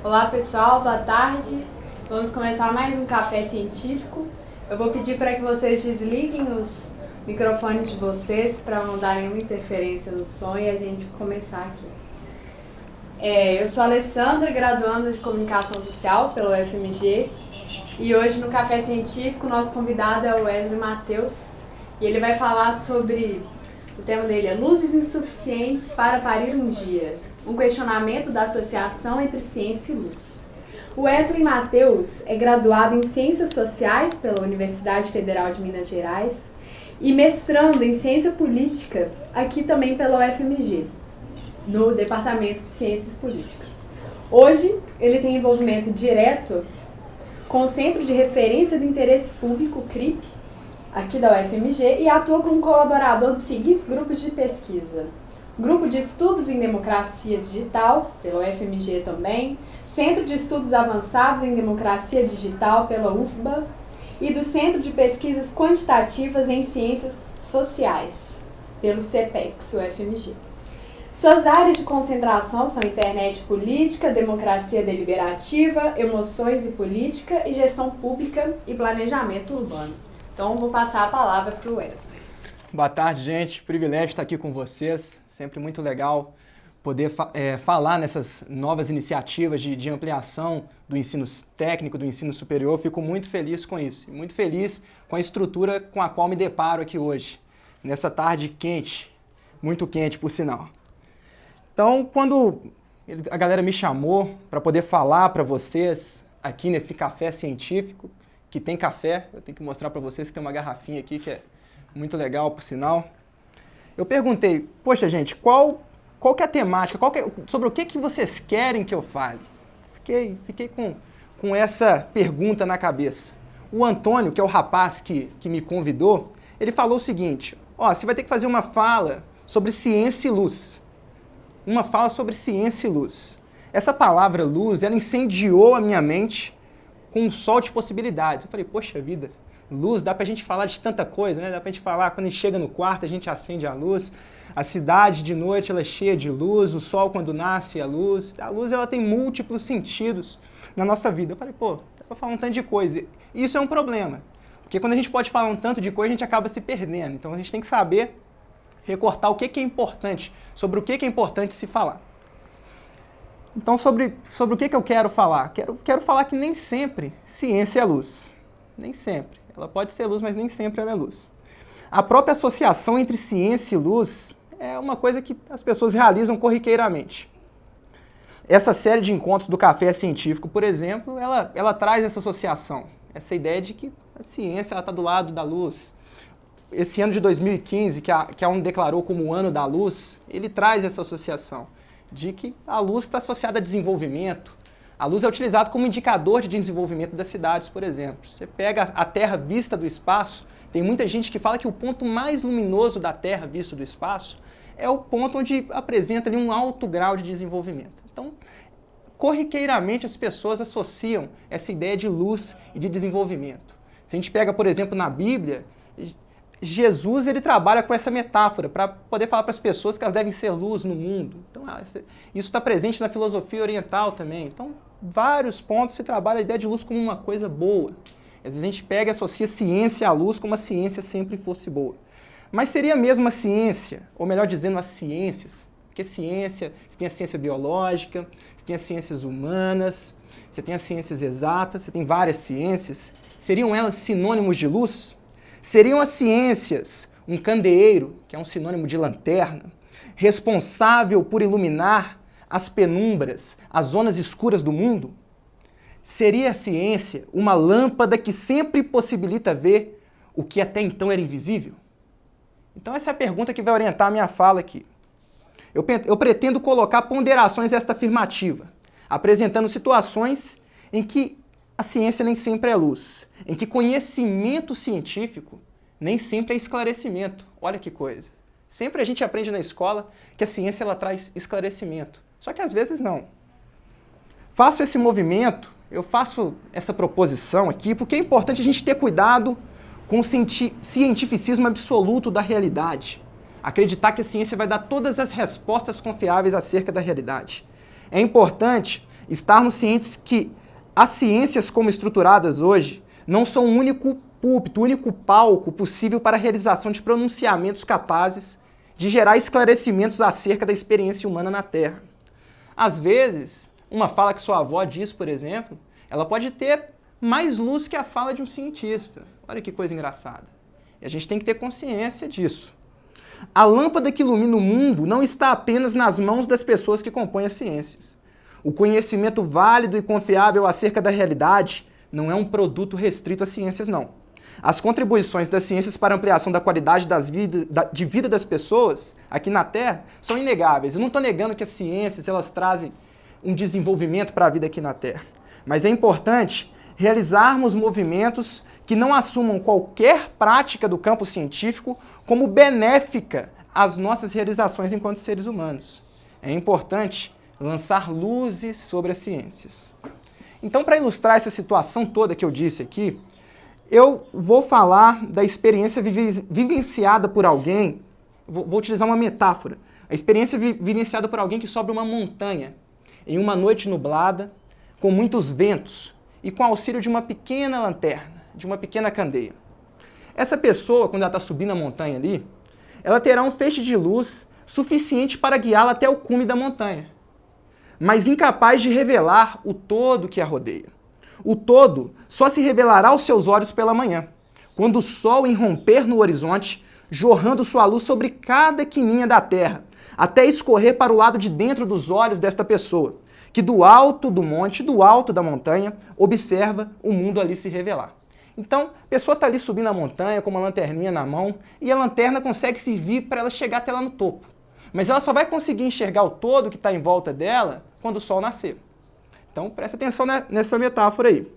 Olá pessoal, boa tarde. Vamos começar mais um café científico. Eu vou pedir para que vocês desliguem os microfones de vocês para não dar nenhuma interferência no som e a gente começar aqui. Eu sou a Alessandra, graduanda de Comunicação Social pela UFMG, e hoje no Café Científico o nosso convidado é o Wesley Matheus e ele vai falar sobre, o tema dele é Luzes Insuficientes para Parir um Dia, um questionamento da associação entre ciência e luz. O Wesley Matheus é graduado em Ciências Sociais pela Universidade Federal de Minas Gerais e mestrando em Ciência Política aqui também pela UFMG, no Departamento de Ciências Políticas. Hoje, ele tem envolvimento direto com o Centro de Referência do Interesse Público, CRIP, aqui da UFMG, e atua como colaborador dos seguintes grupos de pesquisa: Grupo de Estudos em Democracia Digital, pela UFMG também, Centro de Estudos Avançados em Democracia Digital, pela UFBA, e do Centro de Pesquisas Quantitativas em Ciências Sociais, pelo CPEX, UFMG. Suas áreas de concentração são internet política, democracia deliberativa, emoções e política, e gestão pública e planejamento urbano. Então, vou passar a palavra para o Wesley. Boa tarde, gente. Privilégio estar aqui com vocês. Sempre muito legal poder falar nessas novas iniciativas de ampliação do ensino técnico, do ensino superior. Fico muito feliz com isso. E muito feliz com a estrutura com a qual me deparo aqui hoje, nessa tarde quente, muito quente, por sinal. Então, quando a galera me chamou para poder falar para vocês aqui nesse café científico, que tem café, eu tenho que mostrar para vocês que tem uma garrafinha aqui que é muito legal, por sinal. Eu perguntei, poxa gente, qual que é a temática, sobre o que vocês querem que eu fale? Fiquei com essa pergunta na cabeça. O Antônio, que é o rapaz que me convidou, ele falou o seguinte: você vai ter que fazer uma fala sobre ciência e luz. Uma fala sobre ciência e luz. Essa palavra luz, ela incendiou a minha mente com um sol de possibilidades. Eu falei, poxa vida, luz, dá pra gente falar de tanta coisa, né? Dá pra gente falar, quando a gente chega no quarto, a gente acende a luz. A cidade de noite, ela é cheia de luz. O sol, quando nasce, a luz. A luz, ela tem múltiplos sentidos na nossa vida. Eu falei, dá pra falar um tanto de coisa. E isso é um problema. Porque quando a gente pode falar um tanto de coisa, a gente acaba se perdendo. Então a gente tem que saber recortar o que é importante, sobre o que é importante se falar. Então, sobre o que eu quero falar? Quero falar que nem sempre ciência é luz. Nem sempre. Ela pode ser luz, mas nem sempre ela é luz. A própria associação entre ciência e luz é uma coisa que as pessoas realizam corriqueiramente. Essa série de encontros do Café Científico, por exemplo, ela traz essa associação, essa ideia de que a ciência está do lado da luz. Esse ano de 2015, que a ONU declarou como o ano da luz, ele traz essa associação de que a luz está associada a desenvolvimento. A luz é utilizada como indicador de desenvolvimento das cidades, por exemplo. Você pega a Terra vista do espaço, tem muita gente que fala que o ponto mais luminoso da Terra visto do espaço é o ponto onde apresenta ali um alto grau de desenvolvimento. Então, corriqueiramente as pessoas associam essa ideia de luz e de desenvolvimento. Se a gente pega, por exemplo, na Bíblia, Jesus, ele trabalha com essa metáfora para poder falar para as pessoas que elas devem ser luz no mundo. Então, isso está presente na filosofia oriental também. Então, vários pontos se trabalha a ideia de luz como uma coisa boa. Às vezes a gente pega e associa ciência à luz como a ciência sempre fosse boa. Mas seria mesmo a ciência, ou melhor dizendo, as ciências. Porque ciência, você tem a ciência biológica, você tem as ciências humanas, você tem as ciências exatas, você tem várias ciências. Seriam elas sinônimos de luz? Seriam as ciências um candeeiro, que é um sinônimo de lanterna, responsável por iluminar as penumbras, as zonas escuras do mundo? Seria a ciência uma lâmpada que sempre possibilita ver o que até então era invisível? Então essa é a pergunta que vai orientar a minha fala aqui. Eu pretendo colocar ponderações a esta afirmativa, apresentando situações em que a ciência nem sempre é luz, em que conhecimento científico nem sempre é esclarecimento. Olha que coisa. Sempre a gente aprende na escola que a ciência ela traz esclarecimento, só que às vezes não. Faço esse movimento, eu faço essa proposição aqui porque é importante a gente ter cuidado com o cientificismo absoluto da realidade. Acreditar que a ciência vai dar todas as respostas confiáveis acerca da realidade. É importante estarmos cientes que as ciências como estruturadas hoje não são o único púlpito, o único palco possível para a realização de pronunciamentos capazes de gerar esclarecimentos acerca da experiência humana na Terra. Às vezes, uma fala que sua avó diz, por exemplo, ela pode ter mais luz que a fala de um cientista. Olha que coisa engraçada. E a gente tem que ter consciência disso. A lâmpada que ilumina o mundo não está apenas nas mãos das pessoas que compõem as ciências. O conhecimento válido e confiável acerca da realidade não é um produto restrito às ciências, não. As contribuições das ciências para a ampliação da qualidade de vida das pessoas aqui na Terra são inegáveis. Eu não estou negando que as ciências elas trazem um desenvolvimento para a vida aqui na Terra. Mas é importante realizarmos movimentos que não assumam qualquer prática do campo científico como benéfica às nossas realizações enquanto seres humanos. É importante lançar luzes sobre as ciências. Então, para ilustrar essa situação toda que eu disse aqui, eu vou falar da experiência vivenciada por alguém, vou utilizar uma metáfora, a experiência vivenciada por alguém que sobe uma montanha em uma noite nublada, com muitos ventos e com auxílio de uma pequena lanterna, de uma pequena candeia. Essa pessoa, quando ela está subindo a montanha ali, ela terá um feixe de luz suficiente para guiá-la até o cume da montanha, mas incapaz de revelar o todo que a rodeia. O todo só se revelará aos seus olhos pela manhã, quando o sol irromper no horizonte, jorrando sua luz sobre cada quininha da terra, até escorrer para o lado de dentro dos olhos desta pessoa, que do alto do monte, do alto da montanha, observa o mundo ali se revelar. Então, a pessoa está ali subindo a montanha com uma lanterninha na mão e a lanterna consegue servir para ela chegar até lá no topo. Mas ela só vai conseguir enxergar o todo que está em volta dela quando o sol nascer. Então, presta atenção nessa metáfora aí.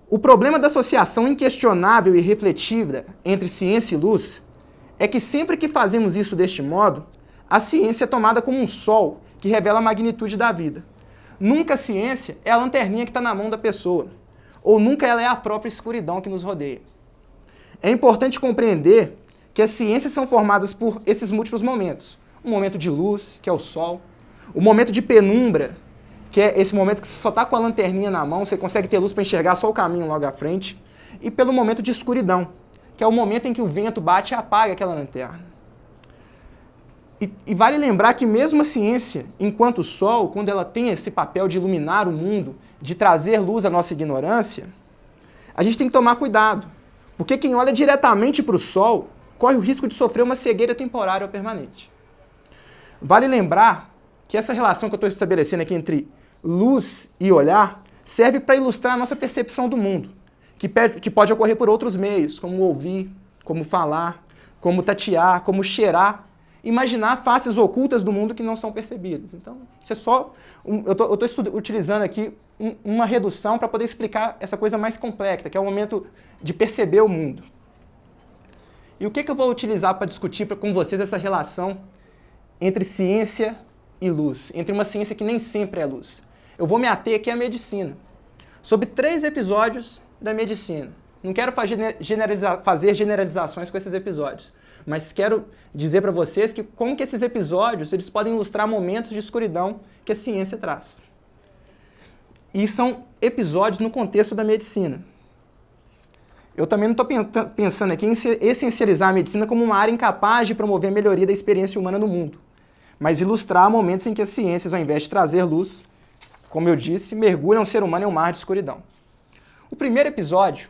O problema da associação inquestionável e refletida entre ciência e luz é que sempre que fazemos isso deste modo, a ciência é tomada como um sol que revela a magnitude da vida. Nunca a ciência é a lanterninha que está na mão da pessoa, ou nunca ela é a própria escuridão que nos rodeia. É importante compreender que as ciências são formadas por esses múltiplos momentos. O momento de luz, que é o sol, o momento de penumbra, que é esse momento que você só está com a lanterninha na mão, você consegue ter luz para enxergar só o caminho logo à frente, e pelo momento de escuridão, que é o momento em que o vento bate e apaga aquela lanterna. E vale lembrar que mesmo a ciência, enquanto sol, quando ela tem esse papel de iluminar o mundo, de trazer luz à nossa ignorância, a gente tem que tomar cuidado, porque quem olha diretamente para o sol corre o risco de sofrer uma cegueira temporária ou permanente. Vale lembrar que essa relação que eu estou estabelecendo aqui entre luz e olhar serve para ilustrar a nossa percepção do mundo, que pode ocorrer por outros meios, como ouvir, como falar, como tatear, como cheirar, imaginar faces ocultas do mundo que não são percebidas. Então, isso é só... eu estou utilizando aqui uma redução para poder explicar essa coisa mais complexa, que é o momento de perceber o mundo. E o que eu vou utilizar para discutir com vocês essa relação entre ciência e luz, entre uma ciência que nem sempre é luz? Eu vou me ater aqui à medicina, sobre 3 episódios da medicina. Não quero fazer generalizações com esses episódios, mas quero dizer para vocês que como que esses episódios eles podem ilustrar momentos de escuridão que a ciência traz. E são episódios no contexto da medicina. Eu também não estou pensando aqui em essencializar a medicina como uma área incapaz de promover a melhoria da experiência humana no mundo, mas ilustrar momentos em que as ciências, ao invés de trazer luz, como eu disse, mergulham o ser humano em um mar de escuridão. O primeiro episódio,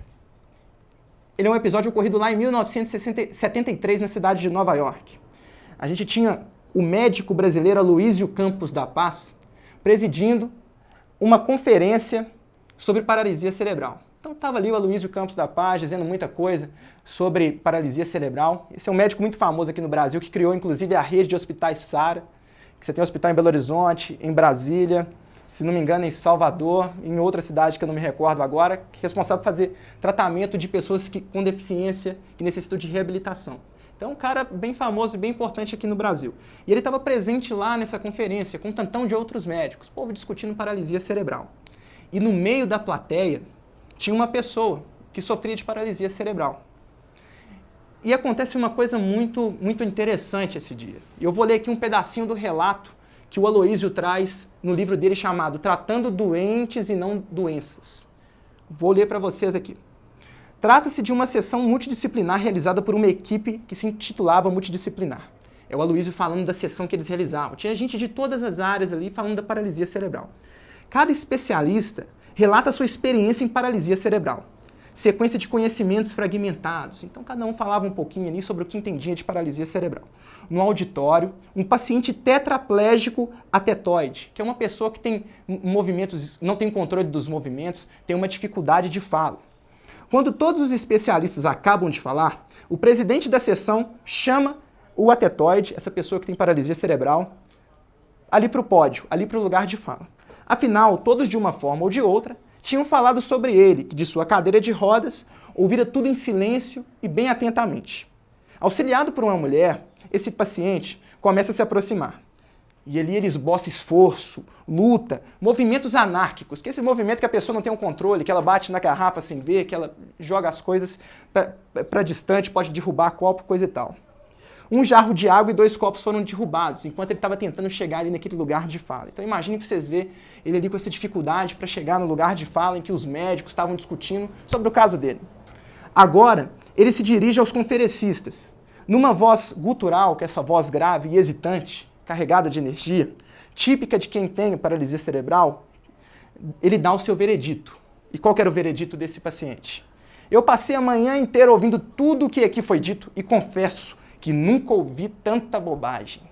ele é um episódio ocorrido lá em 1973, na cidade de Nova York. A gente tinha o médico brasileiro Aloysio Campos da Paz presidindo uma conferência sobre paralisia cerebral. Então estava ali o Aloysio Campos da Paz dizendo muita coisa sobre paralisia cerebral. Esse é um médico muito famoso aqui no Brasil, que criou inclusive a rede de hospitais Sara, que você tem hospital em Belo Horizonte, em Brasília, se não me engano em Salvador, em outra cidade que eu não me recordo agora, responsável por fazer tratamento de pessoas com deficiência que necessitam de reabilitação. Então é um cara bem famoso e bem importante aqui no Brasil. E ele estava presente lá nessa conferência com um tantão de outros médicos, o povo discutindo paralisia cerebral. E no meio da plateia tinha uma pessoa que sofria de paralisia cerebral. E acontece uma coisa muito interessante esse dia. Eu vou ler aqui um pedacinho do relato que o Aloísio traz no livro dele chamado Tratando Doentes e Não Doenças. Vou ler para vocês aqui. Trata-se de uma sessão multidisciplinar realizada por uma equipe que se intitulava Multidisciplinar. É o Aloísio falando da sessão que eles realizavam. Tinha gente de todas as áreas ali falando da paralisia cerebral. Cada especialista relata a sua experiência em paralisia cerebral. Sequência de conhecimentos fragmentados. Então, cada um falava um pouquinho ali sobre o que entendia de paralisia cerebral. No auditório, um paciente tetraplégico atetoide, que é uma pessoa que tem movimentos, não tem controle dos movimentos, tem uma dificuldade de fala. Quando todos os especialistas acabam de falar, o presidente da sessão chama o atetoide, essa pessoa que tem paralisia cerebral, ali para o pódio, ali para o lugar de fala. Afinal, todos de uma forma ou de outra, tinham falado sobre ele, que de sua cadeira de rodas, ouvira tudo em silêncio e bem atentamente. Auxiliado por uma mulher, esse paciente começa a se aproximar. E ali ele esboça esforço, luta, movimentos anárquicos, que é esse movimento que a pessoa não tem um controle, que ela bate na garrafa sem ver, que ela joga as coisas para distante, pode derrubar copo, coisa e tal. Um jarro de água e 2 copos foram derrubados, enquanto ele estava tentando chegar ali naquele lugar de fala. Então imagine para vocês verem ele ali com essa dificuldade para chegar no lugar de fala em que os médicos estavam discutindo sobre o caso dele. Agora, ele se dirige aos conferencistas. Numa voz gutural, que é essa voz grave e hesitante, carregada de energia, típica de quem tem paralisia cerebral, ele dá o seu veredito. E qual que era o veredito desse paciente? Eu passei a manhã inteira ouvindo tudo o que aqui foi dito e confesso que nunca ouvi tanta bobagem.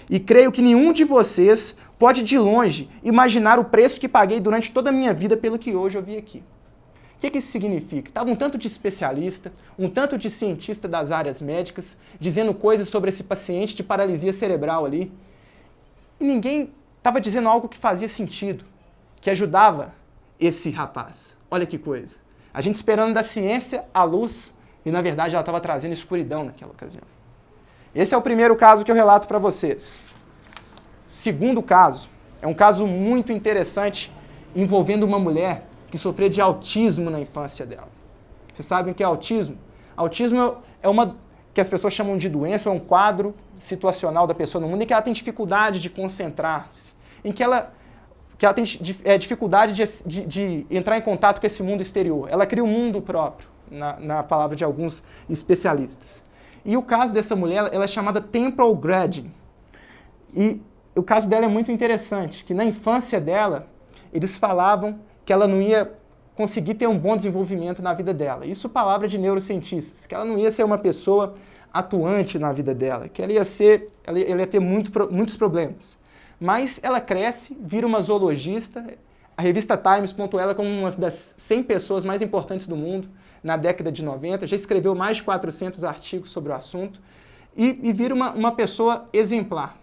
E creio que nenhum de vocês pode de longe imaginar o preço que paguei durante toda a minha vida pelo que hoje eu vi aqui. O que isso significa? Estava um tanto de especialista, um tanto de cientista das áreas médicas, dizendo coisas sobre esse paciente de paralisia cerebral ali. E ninguém estava dizendo algo que fazia sentido, que ajudava esse rapaz. Olha que coisa. A gente esperando da ciência a luz, e na verdade ela estava trazendo escuridão naquela ocasião. Esse é o primeiro caso que eu relato para vocês. Segundo caso, é um caso muito interessante envolvendo uma mulher que sofreu de autismo na infância dela. Vocês sabem o que é autismo? Autismo é uma que as pessoas chamam de doença, é um quadro situacional da pessoa no mundo em que ela tem dificuldade de concentrar-se, em que ela tem dificuldade de entrar em contato com esse mundo exterior. Ela cria um mundo próprio, na palavra de alguns especialistas. E o caso dessa mulher, ela é chamada temporal grading. E o caso dela é muito interessante, que na infância dela, eles falavam que ela não ia conseguir ter um bom desenvolvimento na vida dela. Isso palavra de neurocientistas, que ela não ia ser uma pessoa atuante na vida dela, que ela ia ter muitos problemas. Mas ela cresce, vira uma zoologista. A revista Times pontuou ela como uma das 100 pessoas mais importantes do mundo na década de 90, já escreveu mais de 400 artigos sobre o assunto e vira uma pessoa exemplar.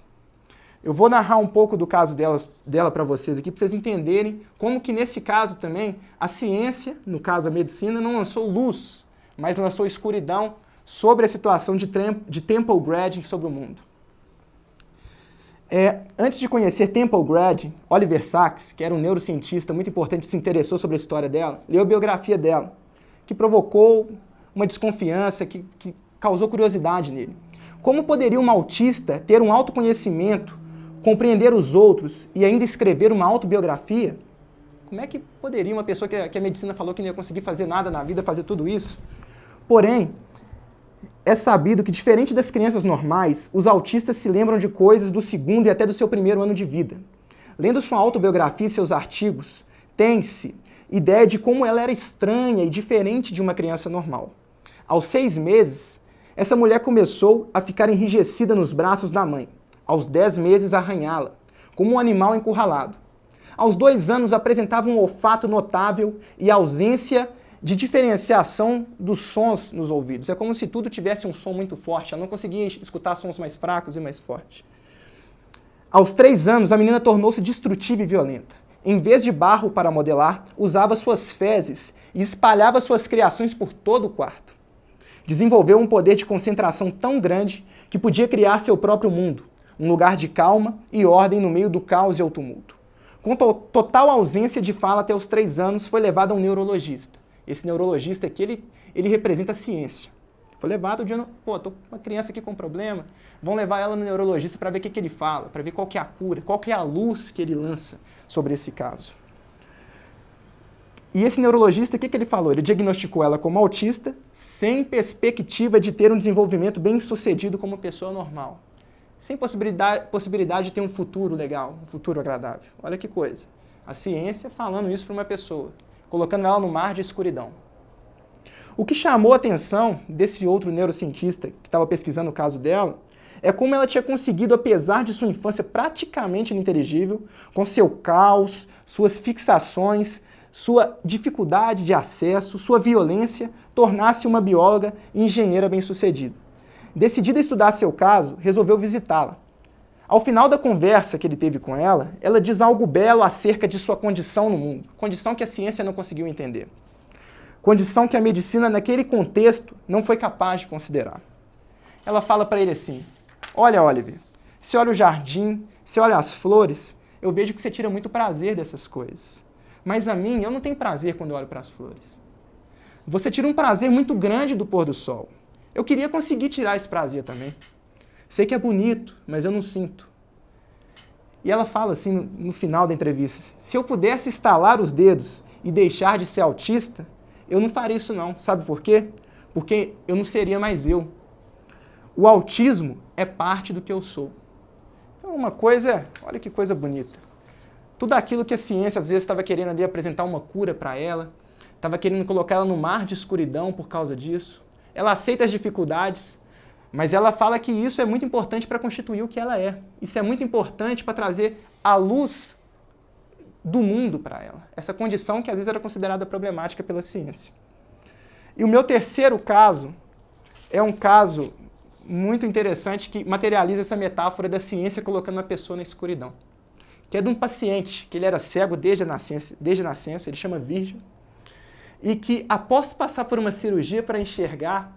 Eu vou narrar um pouco do caso dela para vocês aqui, para vocês entenderem como que nesse caso também a ciência, no caso a medicina, não lançou luz, mas lançou escuridão sobre a situação de temporal grading sobre o mundo. Antes de conhecer temporal grading, Oliver Sacks, que era um neurocientista muito importante, se interessou sobre a história dela, leu a biografia dela, que provocou uma desconfiança, que causou curiosidade nele. Como poderia uma autista ter um autoconhecimento, compreender os outros e ainda escrever uma autobiografia? Como é que poderia uma pessoa que a medicina falou que não ia conseguir fazer nada na vida, fazer tudo isso? Porém, é sabido que, diferente das crianças normais, os autistas se lembram de coisas do segundo e até do seu primeiro ano de vida. Lendo sua autobiografia e seus artigos, tem-se ideia de como ela era estranha e diferente de uma criança normal. Aos 6 meses, essa mulher começou a ficar enrijecida nos braços da mãe. Aos 10 meses, arranhá-la, como um animal encurralado. Aos 2 anos, apresentava um olfato notável e ausência de diferenciação dos sons nos ouvidos. É como se tudo tivesse um som muito forte, ela não conseguia escutar sons mais fracos e mais fortes. Aos 3 anos, a menina tornou-se destrutiva e violenta. Em vez de barro para modelar, usava suas fezes e espalhava suas criações por todo o quarto. Desenvolveu um poder de concentração tão grande que podia criar seu próprio mundo, um lugar de calma e ordem no meio do caos e o tumulto. Com total ausência de fala até os 3 anos, foi levado a um neurologista. Esse neurologista aqui, ele representa a ciência. Foi levado o dia, tô com uma criança aqui com problema, vão levar ela no neurologista para ver o que ele fala, para ver qual que é a cura, qual que é a luz que ele lança sobre esse caso. E esse neurologista, o que ele falou? Ele diagnosticou ela como autista, sem perspectiva de ter um desenvolvimento bem-sucedido como pessoa normal. Sem possibilidade de ter um futuro legal, um futuro agradável. Olha que coisa. A ciência falando isso para uma pessoa, colocando ela no mar de escuridão. O que chamou a atenção desse outro neurocientista que estava pesquisando o caso dela é como ela tinha conseguido, apesar de sua infância praticamente ininteligível, com seu caos, suas fixações, sua dificuldade de acesso, sua violência, tornar-se uma bióloga e engenheira bem-sucedida. Decidida a estudar seu caso, resolveu visitá-la. Ao final da conversa que ele teve com ela, ela diz algo belo acerca de sua condição no mundo, condição que a ciência não conseguiu entender. Condição que a medicina, naquele contexto, não foi capaz de considerar. Ela fala para ele assim: olha, Oliver, você olha o jardim, você olha as flores, eu vejo que você tira muito prazer dessas coisas. Mas a mim, eu não tenho prazer quando eu olho para as flores. Você tira um prazer muito grande do pôr do sol. Eu queria conseguir tirar esse prazer também. Sei que é bonito, mas eu não sinto. E ela fala assim no final da entrevista: se eu pudesse estalar os dedos e deixar de ser autista, eu não faria isso não. Sabe por quê? Porque eu não seria mais eu. O autismo é parte do que eu sou. Então uma coisa, olha que coisa bonita. Tudo aquilo que a ciência às vezes estava querendo ali apresentar uma cura para ela, estava querendo colocar ela no mar de escuridão por causa disso. Ela aceita as dificuldades, mas ela fala que isso é muito importante para constituir o que ela é. Isso é muito importante para trazer a luz do mundo para ela. Essa condição que às vezes era considerada problemática pela ciência. E o meu terceiro caso é um caso muito interessante que materializa essa metáfora da ciência colocando uma pessoa na escuridão. Que é de um paciente, que ele era cego desde a nascença, ele chama Virgil, e que após passar por uma cirurgia para enxergar,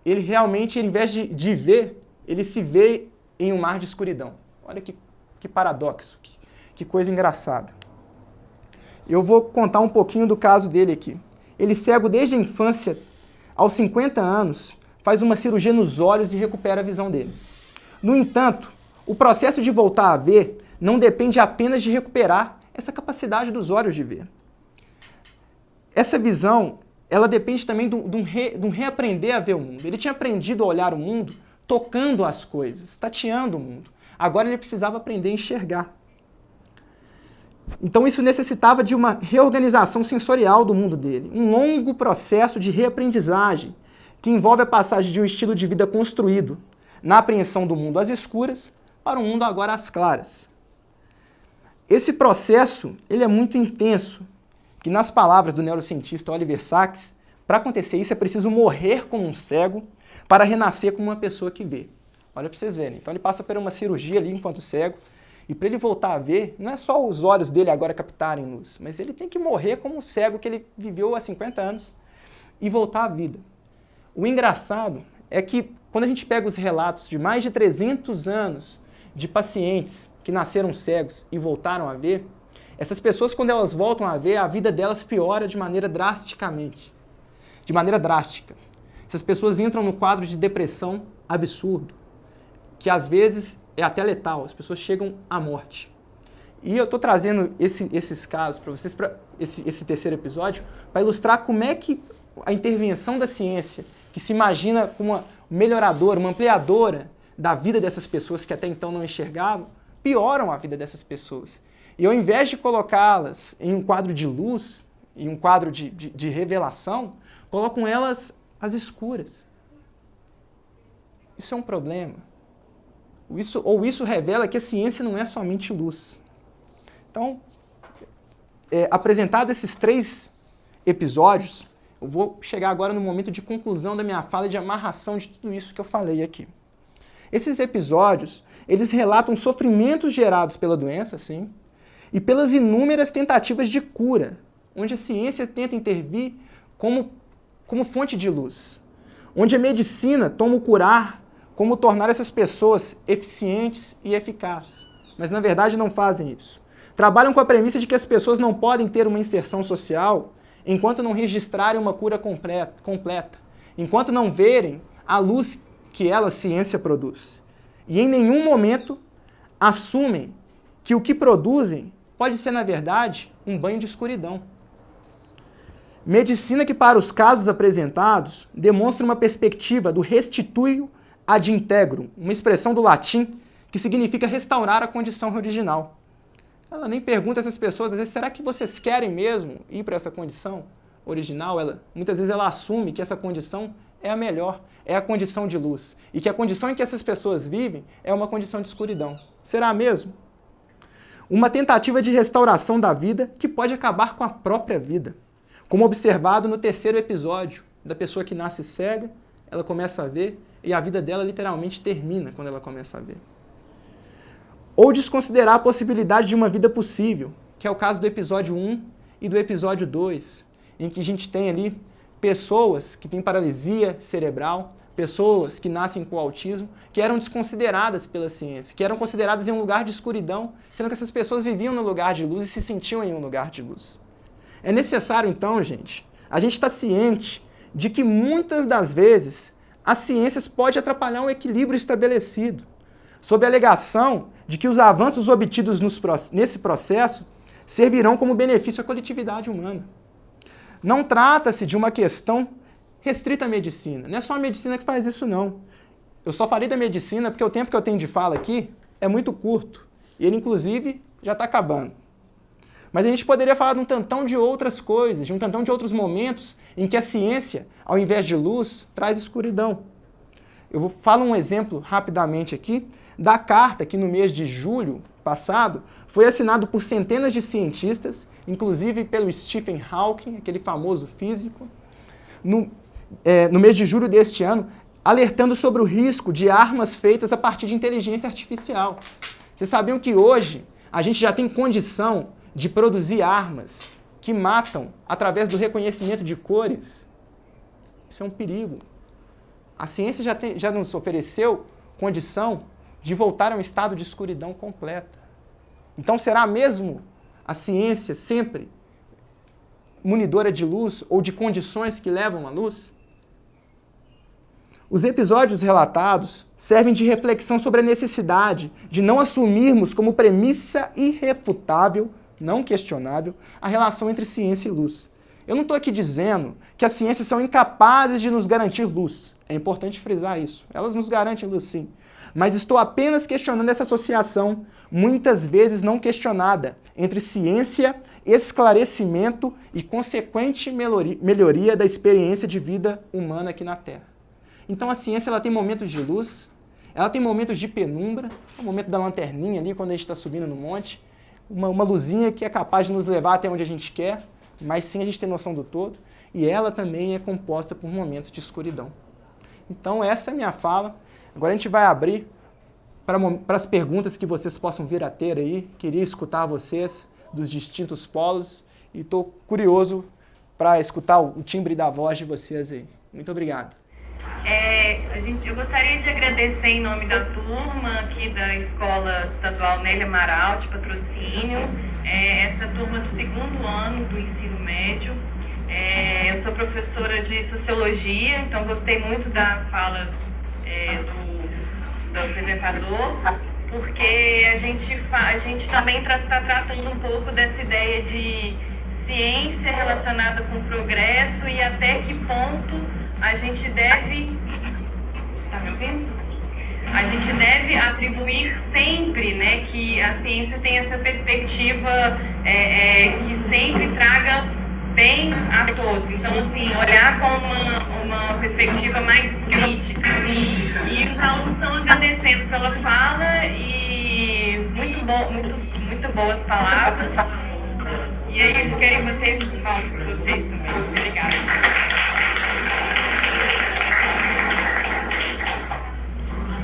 ele realmente, ao invés de ver, ele se vê em um mar de escuridão. Olha que paradoxo, que coisa engraçada. Eu vou contar um pouquinho do caso dele aqui. Ele cego desde a infância, aos 50 anos, faz uma cirurgia nos olhos e recupera a visão dele. No entanto, o processo de voltar a ver não depende apenas de recuperar essa capacidade dos olhos de ver. Essa visão, ela depende também de um reaprender a ver o mundo. Ele tinha aprendido a olhar o mundo tocando as coisas, tateando o mundo. Agora ele precisava aprender a enxergar. Então isso necessitava de uma reorganização sensorial do mundo dele, um longo processo de reaprendizagem que envolve a passagem de um estilo de vida construído na apreensão do mundo às escuras para um mundo agora às claras. Esse processo ele é muito intenso, que nas palavras do neurocientista Oliver Sacks, para acontecer isso é preciso morrer como um cego para renascer como uma pessoa que vê. Olha para vocês verem. Então ele passa por uma cirurgia ali enquanto cego, e para ele voltar a ver, não é só os olhos dele agora captarem luz, mas ele tem que morrer como um cego que ele viveu há 50 anos e voltar à vida. O engraçado é que quando a gente pega os relatos de mais de 300 anos de pacientes que nasceram cegos e voltaram a ver, essas pessoas, quando elas voltam a ver, a vida delas piora de maneira drástica. Essas pessoas entram no quadro de depressão absurdo, que às vezes é até letal, as pessoas chegam à morte. E eu estou trazendo esses casos para vocês, para esse terceiro episódio, para ilustrar como é que a intervenção da ciência, que se imagina como uma melhoradora, uma ampliadora da vida dessas pessoas que até então não enxergavam, pioram a vida dessas pessoas. E ao invés de colocá-las em um quadro de luz, em um quadro de revelação, colocam elas às escuras. Isso é um problema. Isso revela que a ciência não é somente luz. Então, apresentados esses 3 episódios, eu vou chegar agora no momento de conclusão da minha fala e de amarração de tudo isso que eu falei aqui. Esses episódios, eles relatam sofrimentos gerados pela doença, sim, e pelas inúmeras tentativas de cura, onde a ciência tenta intervir como fonte de luz, onde a medicina toma o curar como tornar essas pessoas eficientes e eficazes, mas na verdade não fazem isso. Trabalham com a premissa de que as pessoas não podem ter uma inserção social enquanto não registrarem uma cura completa, enquanto não verem a luz que ela, a ciência, produz. E em nenhum momento assumem que o que produzem pode ser, na verdade, um banho de escuridão. Medicina que, para os casos apresentados, demonstra uma perspectiva do restituio ad integrum, uma expressão do latim que significa restaurar a condição original. Ela nem pergunta a essas pessoas, às vezes, será que vocês querem mesmo ir para essa condição original? Muitas vezes ela assume que essa condição é a melhor, é a condição de luz, e que a condição em que essas pessoas vivem é uma condição de escuridão. Será mesmo? Uma tentativa de restauração da vida que pode acabar com a própria vida, como observado no 3º episódio, da pessoa que nasce cega, ela começa a ver, e a vida dela literalmente termina quando ela começa a ver. Ou desconsiderar a possibilidade de uma vida possível, que é o caso do episódio 1 e do episódio 2, em que a gente tem ali pessoas que têm paralisia cerebral, pessoas que nascem com autismo, que eram desconsideradas pela ciência, que eram consideradas em um lugar de escuridão, sendo que essas pessoas viviam no lugar de luz e se sentiam em um lugar de luz. É necessário, então, gente, a gente estar ciente de que muitas das vezes as ciências podem atrapalhar um equilíbrio estabelecido, sob a alegação de que os avanços obtidos nesse processo servirão como benefício à coletividade humana. Não trata-se de uma questão restrita à medicina. Não é só a medicina que faz isso, não. Eu só falei da medicina porque o tempo que eu tenho de fala aqui é muito curto. E ele, inclusive, já está acabando. Mas a gente poderia falar de um tantão de outras coisas, de um tantão de outros momentos em que a ciência, ao invés de luz, traz escuridão. Eu falo um exemplo rapidamente aqui da carta que no mês de julho passado foi assinado por centenas de cientistas, inclusive pelo Stephen Hawking, aquele famoso físico, no mês de julho deste ano, alertando sobre o risco de armas feitas a partir de inteligência artificial. Vocês sabiam que hoje a gente já tem condição de produzir armas que matam através do reconhecimento de cores? Isso é um perigo. A ciência já nos ofereceu condição de voltar a um estado de escuridão completa. Então será mesmo a ciência sempre munidora de luz ou de condições que levam à luz? Os episódios relatados servem de reflexão sobre a necessidade de não assumirmos como premissa irrefutável, não questionável, a relação entre ciência e luz. Eu não estou aqui dizendo que as ciências são incapazes de nos garantir luz. É importante frisar isso. Elas nos garantem luz, sim. Mas estou apenas questionando essa associação, muitas vezes não questionada, entre ciência, esclarecimento e consequente melhoria da experiência de vida humana aqui na Terra. Então a ciência ela tem momentos de luz, ela tem momentos de penumbra, o momento da lanterninha ali quando a gente está subindo no monte, uma luzinha que é capaz de nos levar até onde a gente quer, mas sim a gente tem noção do todo, e ela também é composta por momentos de escuridão. Então essa é a minha fala. Agora a gente vai abrir para as perguntas que vocês possam vir a ter aí. Queria escutar vocês dos distintos polos e estou curioso para escutar o timbre da voz de vocês aí. Muito obrigado. Eu gostaria de agradecer em nome da turma aqui da Escola Estadual Nélia Amaral de Patrocínio, essa turma do 2º ano do ensino médio. Eu sou professora de Sociologia, então gostei muito da fala do apresentador, porque a gente também está tratando um pouco dessa ideia de ciência relacionada com progresso e até que ponto a gente deve... Tá me ouvindo? A gente deve atribuir sempre, né, que a ciência tem essa perspectiva que sempre traga bem a todos. Então, assim, olhar com uma perspectiva mais crítica. E os alunos estão agradecendo pela fala e muito boas palavras. E aí eles querem bater palma para vocês também. Obrigada.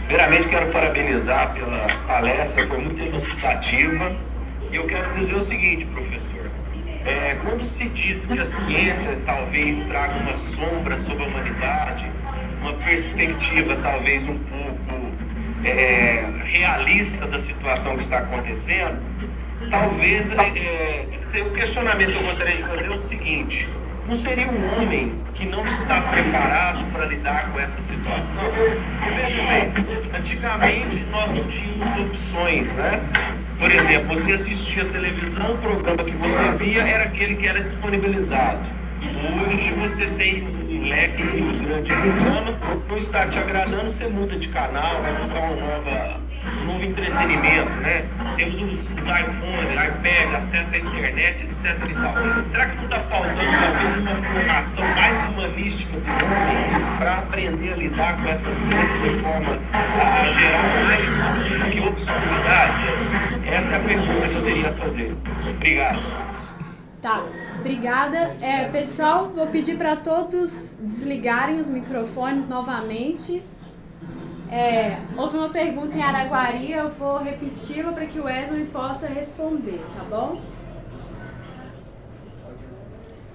Primeiramente, quero parabenizar pela palestra, foi muito elucidativa. E eu quero dizer o seguinte, professor. Quando se diz que a ciência talvez traga uma sombra sobre a humanidade, uma perspectiva talvez um pouco realista da situação que está acontecendo, talvez o questionamento que eu gostaria de fazer é o seguinte: não seria um homem que não está preparado para lidar com essa situação? Veja bem, antigamente nós não tínhamos opções, né? Por exemplo, você assistia a televisão, o programa que você via era aquele que era disponibilizado. Hoje você tem um leque muito grande de programa, não está te agradando, você muda de canal, vai buscar um novo entretenimento, né? Temos os iPhone, iPad, acesso à internet, etc. e tal. Será que não está faltando talvez uma formação mais humanística do homem para aprender a lidar com essa ciência de forma a gerar mais do que obscuridade? Essa é a pergunta que eu teria a fazer. Obrigado. Tá, obrigada. Pessoal, vou pedir para todos desligarem os microfones novamente. Houve uma pergunta em Araguari, eu vou repeti-la para que o Wesley possa responder, tá bom?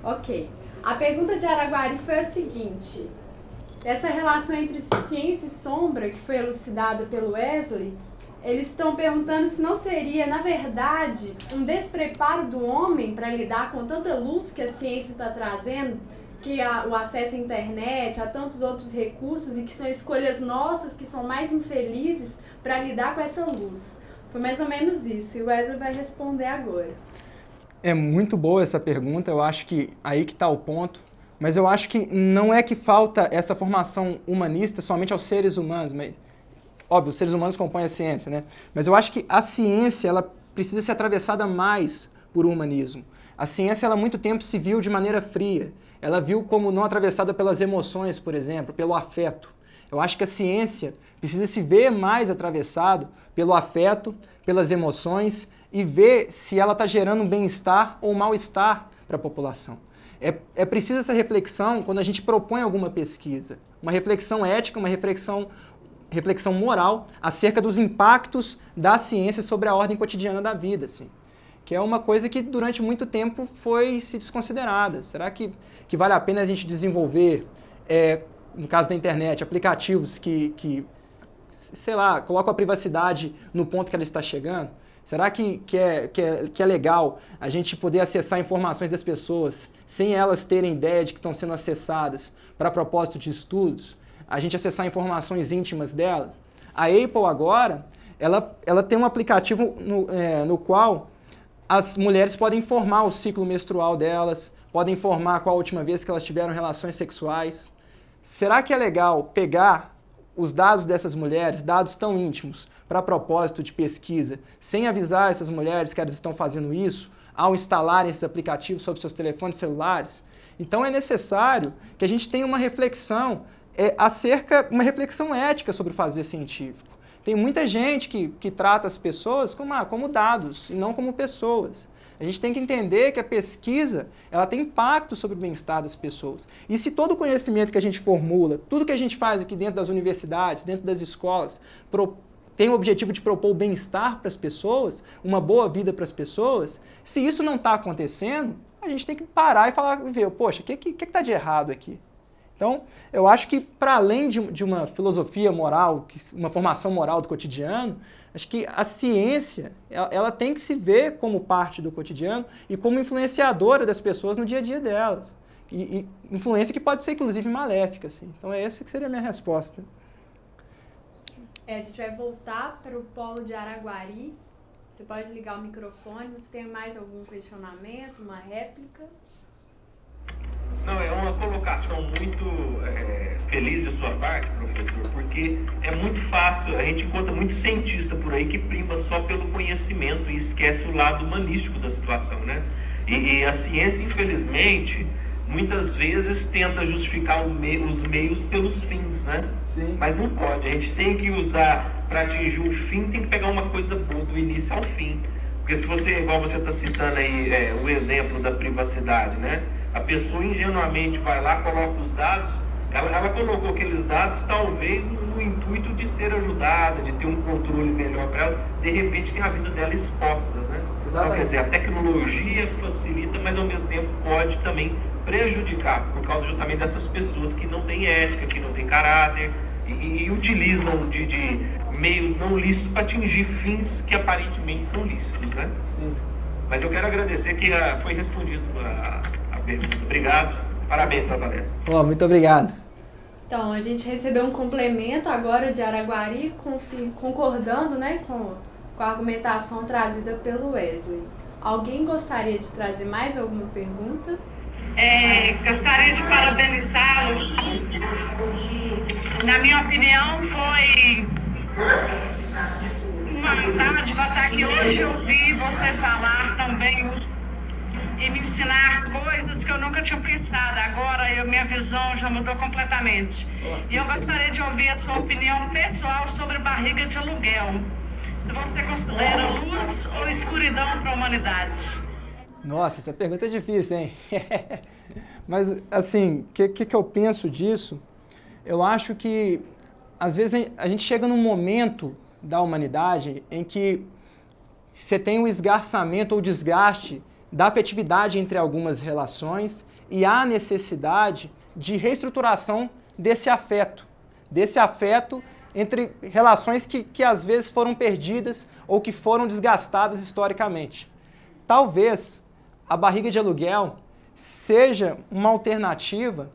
Ok. A pergunta de Araguari foi a seguinte: essa relação entre ciência e sombra, que foi elucidada pelo Wesley, eles estão perguntando se não seria, na verdade, um despreparo do homem para lidar com tanta luz que a ciência está trazendo, que o acesso à internet, a tantos outros recursos, e que são escolhas nossas que são mais infelizes para lidar com essa luz. Foi mais ou menos isso, e o Wesley vai responder agora. É muito boa essa pergunta, eu acho que aí que está o ponto, mas eu acho que não é que falta essa formação humanista somente aos seres humanos, mas, óbvio, os seres humanos compõem a ciência, né? Mas eu acho que a ciência, ela precisa ser atravessada mais por um humanismo. A ciência, ela há muito tempo se viu de maneira fria. Ela viu como não atravessada pelas emoções, por exemplo, pelo afeto. Eu acho que a ciência precisa se ver mais atravessado pelo afeto, pelas emoções e ver se ela está gerando um bem-estar ou um mal-estar para a população. É preciso essa reflexão quando a gente propõe alguma pesquisa. Uma reflexão ética, uma reflexão moral acerca dos impactos da ciência sobre a ordem cotidiana da vida, assim. Que é uma coisa que durante muito tempo foi se desconsiderada. Será que vale a pena a gente desenvolver, no caso da internet, aplicativos que, sei lá, colocam a privacidade no ponto que ela está chegando? Será que é legal a gente poder acessar informações das pessoas sem elas terem ideia de que estão sendo acessadas para propósito de estudos? A gente acessar informações íntimas delas? A Apple agora, ela tem um aplicativo no qual as mulheres podem informar o ciclo menstrual delas, podem informar qual a última vez que elas tiveram relações sexuais. Será que é legal pegar os dados dessas mulheres, dados tão íntimos, para propósito de pesquisa, sem avisar essas mulheres que elas estão fazendo isso, ao instalarem esses aplicativos sobre seus telefones celulares? Então é necessário que a gente tenha uma reflexão uma reflexão ética sobre o fazer científico. Tem muita gente que trata as pessoas como dados e não como pessoas. A gente tem que entender que a pesquisa ela tem impacto sobre o bem-estar das pessoas. E se todo o conhecimento que a gente formula, tudo que a gente faz aqui dentro das universidades, dentro das escolas, tem o objetivo de propor o bem-estar para as pessoas, uma boa vida para as pessoas, se isso não está acontecendo, a gente tem que parar e falar, ver, poxa, o que está de errado aqui? Então, eu acho que, para além de uma filosofia moral, uma formação moral do cotidiano, acho que a ciência ela tem que se ver como parte do cotidiano e como influenciadora das pessoas no dia a dia delas. E influência que pode ser, inclusive, maléfica. Assim. Então, essa que seria a minha resposta. A gente vai voltar para o polo de Araguari. Você pode ligar o microfone. Você tem mais algum questionamento, uma réplica? Não, é uma colocação muito feliz de sua parte, professor, porque é muito fácil, a gente encontra muito cientista por aí que prima só pelo conhecimento e esquece o lado humanístico da situação, né? E a ciência, infelizmente, muitas vezes tenta justificar os meios pelos fins, né? Sim. Mas não pode, a gente tem que usar, para atingir o fim, tem que pegar uma coisa boa do início ao fim. Porque se você, igual você está citando aí o exemplo da privacidade, né? A pessoa ingenuamente vai lá, coloca os dados, ela colocou aqueles dados talvez no intuito de ser ajudada, de ter um controle melhor para ela, de repente tem a vida dela expostas, né? Então, quer dizer, a tecnologia facilita, mas ao mesmo tempo pode também prejudicar, por causa justamente dessas pessoas que não têm ética, que não têm caráter e utilizam de meios não lícitos para atingir fins que aparentemente são lícitos, né? Sim. Mas eu quero agradecer que foi respondido a pergunta. Obrigado, parabéns pela palestra. Oh, muito obrigado. Então, a gente recebeu um complemento agora de Araguari, concordando, né, com a argumentação trazida pelo Wesley. Alguém gostaria de trazer mais alguma pergunta? Gostaria de parabenizá-los. Na minha opinião, foi uma dádiva estar aqui hoje, ouvir você falar também e me ensinar coisas que eu nunca tinha pensado. Agora minha visão já mudou completamente. E eu gostaria de ouvir a sua opinião pessoal sobre barriga de aluguel. Se você considera luz ou escuridão para a humanidade? Nossa, essa pergunta é difícil, hein? Mas, assim, o que eu penso disso? Eu acho que, às vezes, a gente chega num momento da humanidade em que você tem um esgarçamento ou desgaste da afetividade entre algumas relações e há necessidade de reestruturação desse afeto entre relações que às vezes foram perdidas ou que foram desgastadas historicamente. Talvez a barriga de aluguel seja uma alternativa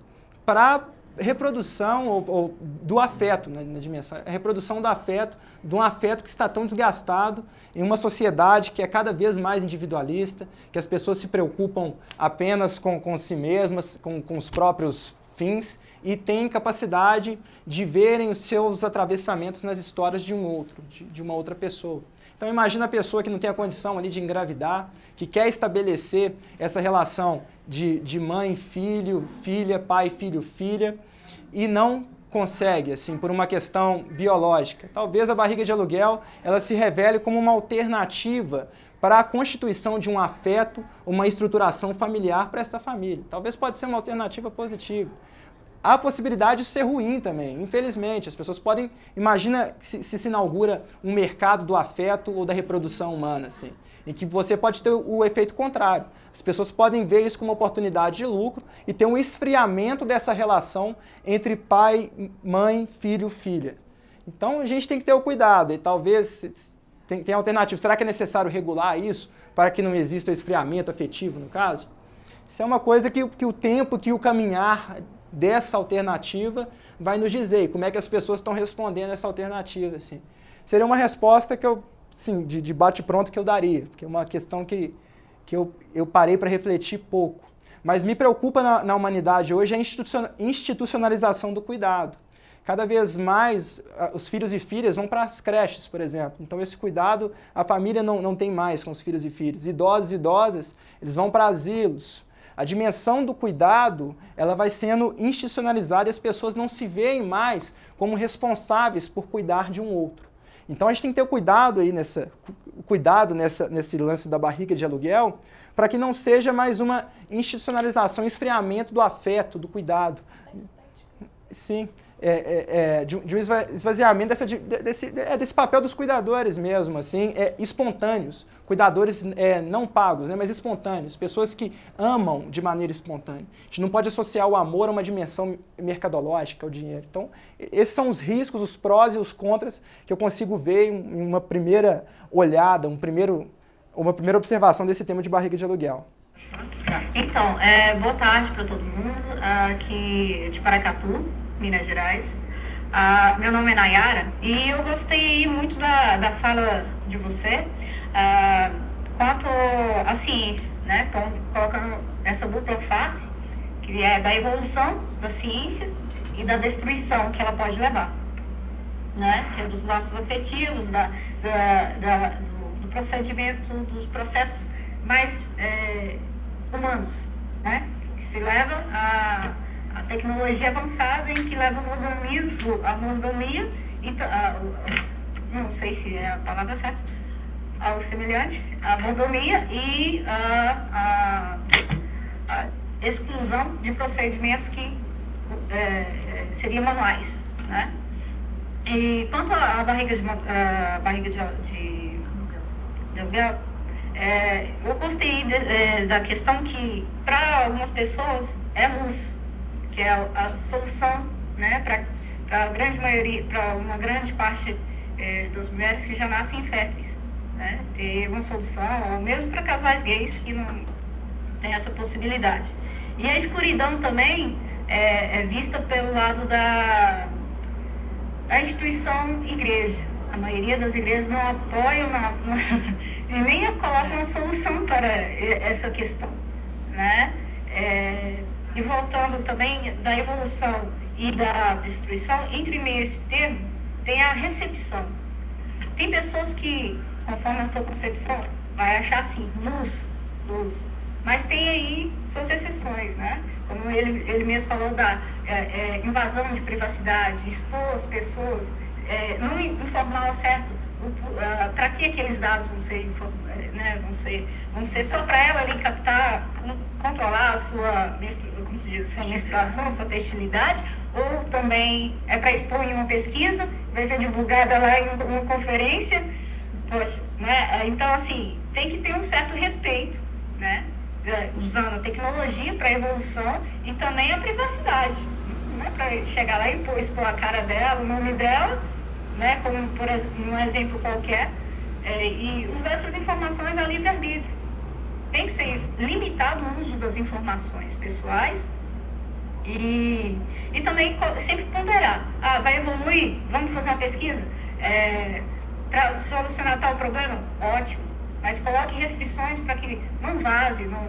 para reprodução ou do afeto, né, na dimensão, a reprodução do afeto, de um afeto que está tão desgastado em uma sociedade que é cada vez mais individualista, que as pessoas se preocupam apenas com si mesmas, com os próprios fins e têm capacidade de verem os seus atravessamentos nas histórias de um outro, de uma outra pessoa. Então imagina a pessoa que não tem a condição ali de engravidar, que quer estabelecer essa relação de mãe, filho, filha, pai, filho, filha, e não consegue, assim, por uma questão biológica. Talvez a barriga de aluguel ela se revele como uma alternativa para a constituição de um afeto, uma estruturação familiar para essa família. Talvez pode ser uma alternativa positiva. Há a possibilidade de ser ruim também, infelizmente. As pessoas podem... Imagina se inaugura um mercado do afeto ou da reprodução humana, assim, em que você pode ter o efeito contrário. As pessoas podem ver isso como uma oportunidade de lucro e ter um esfriamento dessa relação entre pai, mãe, filho, filha. Então a gente tem que ter o cuidado e talvez tem alternativa. Será que é necessário regular isso para que não exista o esfriamento afetivo, no caso? Isso é uma coisa que o tempo, que o caminhar dessa alternativa vai nos dizer, e como é que as pessoas estão respondendo essa alternativa, assim. Seria uma resposta que eu, sim, de bate-pronto que eu daria, porque é uma questão que eu parei para refletir pouco. Mas me preocupa na humanidade hoje a institucionalização do cuidado. Cada vez mais os filhos e filhas vão para as creches, por exemplo. Então esse cuidado a família não tem mais com os filhos e filhas. Idosos e idosas, eles vão para asilos. A dimensão do cuidado, ela vai sendo institucionalizada e as pessoas não se veem mais como responsáveis por cuidar de um outro. Então a gente tem que ter cuidado aí nesse lance da barriga de aluguel, para que não seja mais uma institucionalização, esfriamento do afeto, do cuidado. Sim. De um esvaziamento desse papel dos cuidadores mesmo, assim, espontâneos, cuidadores não pagos, né, mas espontâneos, pessoas que amam de maneira espontânea. A gente não pode associar o amor a uma dimensão mercadológica, ao dinheiro. Então, esses são os riscos, os prós e os contras que eu consigo ver em uma primeira olhada, uma primeira observação desse tema de barriga de aluguel. Então, boa tarde para todo mundo, aqui de Paracatu, Minas Gerais. Meu nome é Nayara e eu gostei muito da fala de você quanto à ciência, né? Colocando essa dupla face, que é da evolução da ciência e da destruição que ela pode levar, né? Que é dos laços afetivos, do procedimento, dos processos mais humanos, né? Que se leva a tecnologia avançada em que leva a monogamia, não sei se é a palavra certa, ao semelhante, a monogamia e a exclusão de procedimentos que seriam manuais, né? E quanto à barriga de aluguel, eu gostei da questão que, para algumas pessoas, é luz, que é a solução, né, para a grande maioria, para uma grande parte das mulheres que já nascem inférteis, né, ter uma solução, ou mesmo para casais gays que não tem essa possibilidade. E a escuridão também é vista pelo lado da instituição igreja. A maioria das igrejas não apoiam e nem colocam uma solução para essa questão, né? E voltando também da evolução e da destruição, entre meio esse termo, tem a recepção. Tem pessoas que, conforme a sua concepção, vai achar assim, luz. Mas tem aí suas exceções, né? Como ele mesmo falou da invasão de privacidade, expor as pessoas, não informar ao certo para que aqueles dados vão ser só para ela ali captar, controlar a sua menstruação, sua fertilidade, ou também é para expor em uma pesquisa, vai ser divulgada lá em uma conferência, poxa, né? Então, assim, tem que ter um certo respeito, né? Usando a tecnologia para a evolução e também a privacidade, né? Para chegar lá e expor a cara dela, o nome dela, né? Como por um exemplo qualquer, e usar essas informações a livre-arbítrio. Tem que ser limitado o uso das informações pessoais e também sempre ponderar. Vai evoluir? Vamos fazer uma pesquisa? Para solucionar tal problema? Ótimo. Mas coloque restrições para que não vaze, não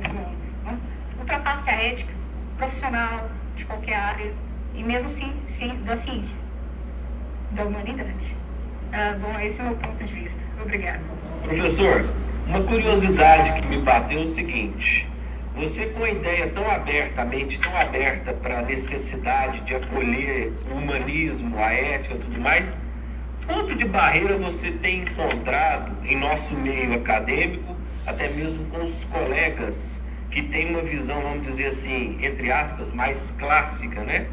ultrapasse a ética profissional de qualquer área, e mesmo sim da ciência, da humanidade. Bom, esse é o meu ponto de vista. Obrigada. Professor, uma curiosidade que me bateu é o seguinte: você, com a ideia tão aberta, a mente tão aberta para a necessidade de acolher o humanismo, a ética e tudo mais, quanto de barreira você tem encontrado em nosso meio acadêmico, até mesmo com os colegas que têm uma visão, vamos dizer assim, entre aspas, mais clássica, né?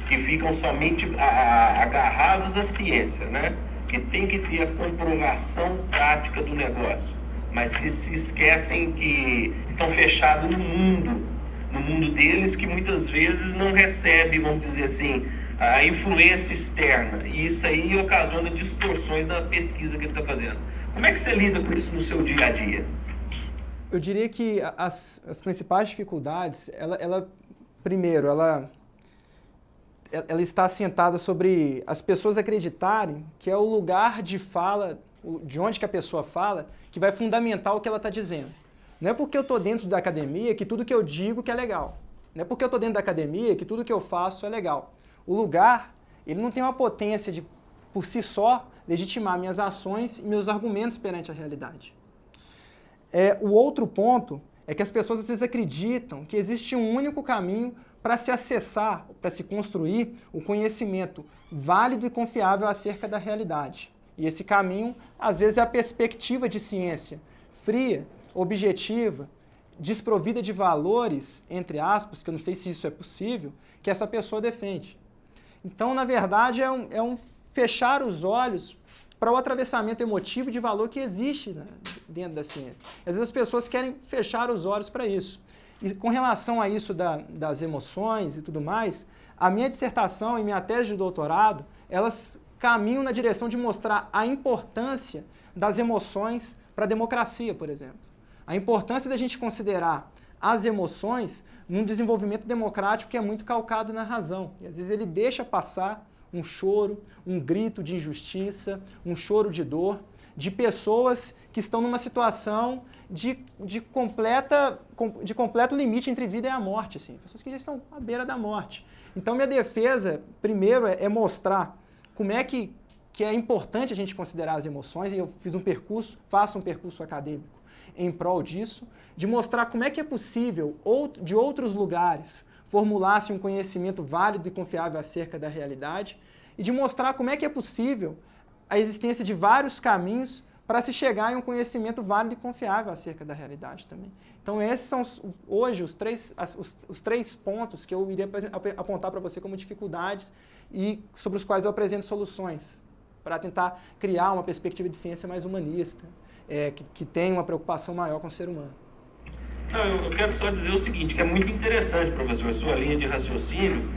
Que ficam somente agarrados à ciência, né? Que tem que ter a comprovação prática do negócio, mas que se esquecem que estão fechados no mundo deles, que muitas vezes não recebe, vamos dizer assim, a influência externa, e isso aí ocasiona distorções na pesquisa que ele está fazendo. Como é que você lida com isso no seu dia a dia? Eu diria que as principais dificuldades, primeiro, ela está assentada sobre as pessoas acreditarem que é o lugar de fala, de onde que a pessoa fala, que vai fundamentar o que ela está dizendo. Não é porque eu estou dentro da academia que tudo que eu digo que é legal. Não é porque eu estou dentro da academia que tudo que eu faço é legal. O lugar, ele não tem uma potência de, por si só, legitimar minhas ações e meus argumentos perante a realidade. O outro ponto é que as pessoas às vezes acreditam que existe um único caminho para se acessar, para se construir o conhecimento válido e confiável acerca da realidade. E esse caminho, às vezes, é a perspectiva de ciência fria, objetiva, desprovida de valores, entre aspas, que eu não sei se isso é possível, que essa pessoa defende. Então, na verdade, é um fechar os olhos para o atravessamento emotivo de valor que existe, né, dentro da ciência. Às vezes as pessoas querem fechar os olhos para isso. E com relação a isso das emoções e tudo mais, a minha dissertação e minha tese de doutorado, elas caminham na direção de mostrar a importância das emoções para a democracia, por exemplo. A importância da gente considerar as emoções num desenvolvimento democrático que é muito calcado na razão. E às vezes ele deixa passar um choro, um grito de injustiça, um choro de dor, de pessoas que estão numa situação de completo limite entre vida e a morte, assim, pessoas que já estão à beira da morte. Então minha defesa, primeiro, é mostrar como é que é importante a gente considerar as emoções, e eu faço um percurso acadêmico em prol disso, de mostrar como é que é possível, de outros lugares, formular-se um conhecimento válido e confiável acerca da realidade, e de mostrar como é que é possível a existência de vários caminhos para se chegar em um conhecimento válido e confiável acerca da realidade também. Então esses são hoje os três pontos que eu iria apontar para você como dificuldades e sobre os quais eu apresento soluções para tentar criar uma perspectiva de ciência mais humanista, que tenha uma preocupação maior com o ser humano. Não, eu quero só dizer o seguinte, que é muito interessante, professor, a sua linha de raciocínio,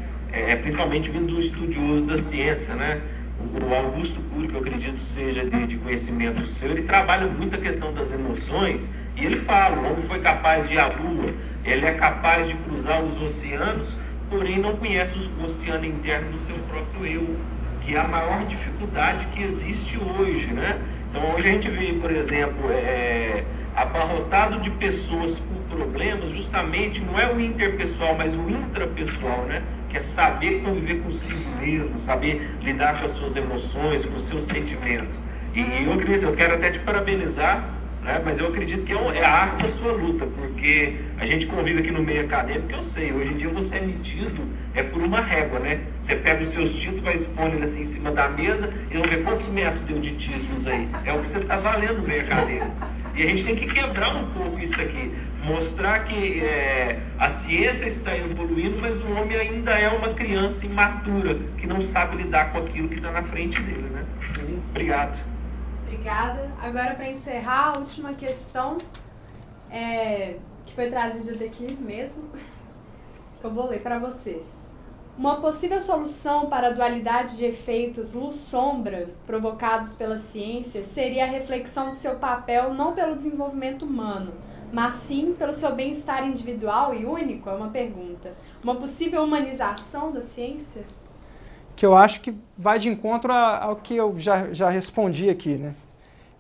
principalmente vindo do estudioso da ciência, né? O Augusto Cury, que eu acredito seja de conhecimento seu, ele trabalha muito a questão das emoções, e ele fala, o homem foi capaz de ir à Lua Ele é capaz de cruzar os oceanos, porém não conhece o oceano interno do seu próprio eu, que é a maior dificuldade que existe hoje, né? Então hoje a gente vê, por exemplo, abarrotado de pessoas com problemas, justamente não é o interpessoal, mas o intrapessoal, né? Que é saber conviver consigo mesmo, saber lidar com as suas emoções, com os seus sentimentos. E eu quero até te parabenizar, né? Mas eu acredito que é a arte da sua luta, porque a gente convive aqui no meio acadêmico, eu sei, hoje em dia você é medido por uma régua, né? Você pega os seus títulos, vai expondo ele assim em cima da mesa e vamos ver quantos metros deu de títulos aí. É o que você está valendo no meio acadêmico. E a gente tem que quebrar um pouco isso aqui, mostrar que a ciência está evoluindo, mas o homem ainda é uma criança imatura, que não sabe lidar com aquilo que está na frente dele, né? Obrigado. Obrigada. Agora, para encerrar, a última questão que foi trazida daqui mesmo, que eu vou ler para vocês. Uma possível solução para a dualidade de efeitos luz-sombra provocados pela ciência seria a reflexão do seu papel não pelo desenvolvimento humano, mas sim pelo seu bem-estar individual e único? É uma pergunta. Uma possível humanização da ciência? Que eu acho que vai de encontro ao que eu já respondi aqui, né?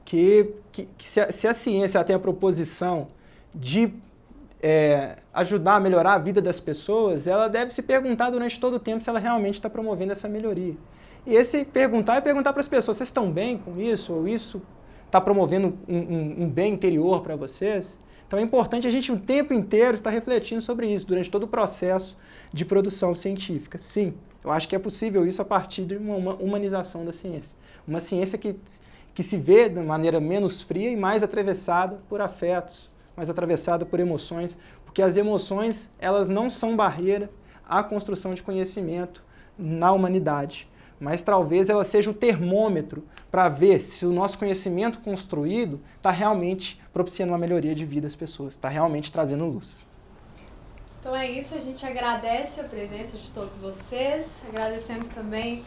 Que se a ciência tem a proposição de ajudar a melhorar a vida das pessoas, ela deve se perguntar durante todo o tempo se ela realmente está promovendo essa melhoria. E esse perguntar é perguntar para as pessoas, vocês estão bem com isso? Ou isso está promovendo um bem interior para vocês? Então é importante a gente o tempo inteiro estar refletindo sobre isso, durante todo o processo de produção científica. Sim, eu acho que é possível isso a partir de uma humanização da ciência. Uma ciência que se vê de maneira menos fria e mais atravessada por afetos, mais atravessada por emoções, porque as emoções, elas não são barreira à construção de conhecimento na humanidade, mas talvez ela seja o termômetro para ver se o nosso conhecimento construído está realmente propiciando uma melhoria de vida às pessoas, está realmente trazendo luz. Então é isso, a gente agradece a presença de todos vocês, agradecemos também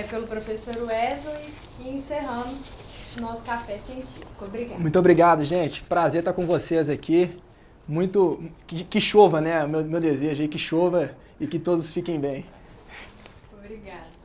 pelo professor Wesley e encerramos o nosso café científico. Obrigada. Muito obrigado, gente. Prazer estar com vocês aqui. Que chova, né? Meu desejo aí, que chova e que todos fiquem bem. Obrigada.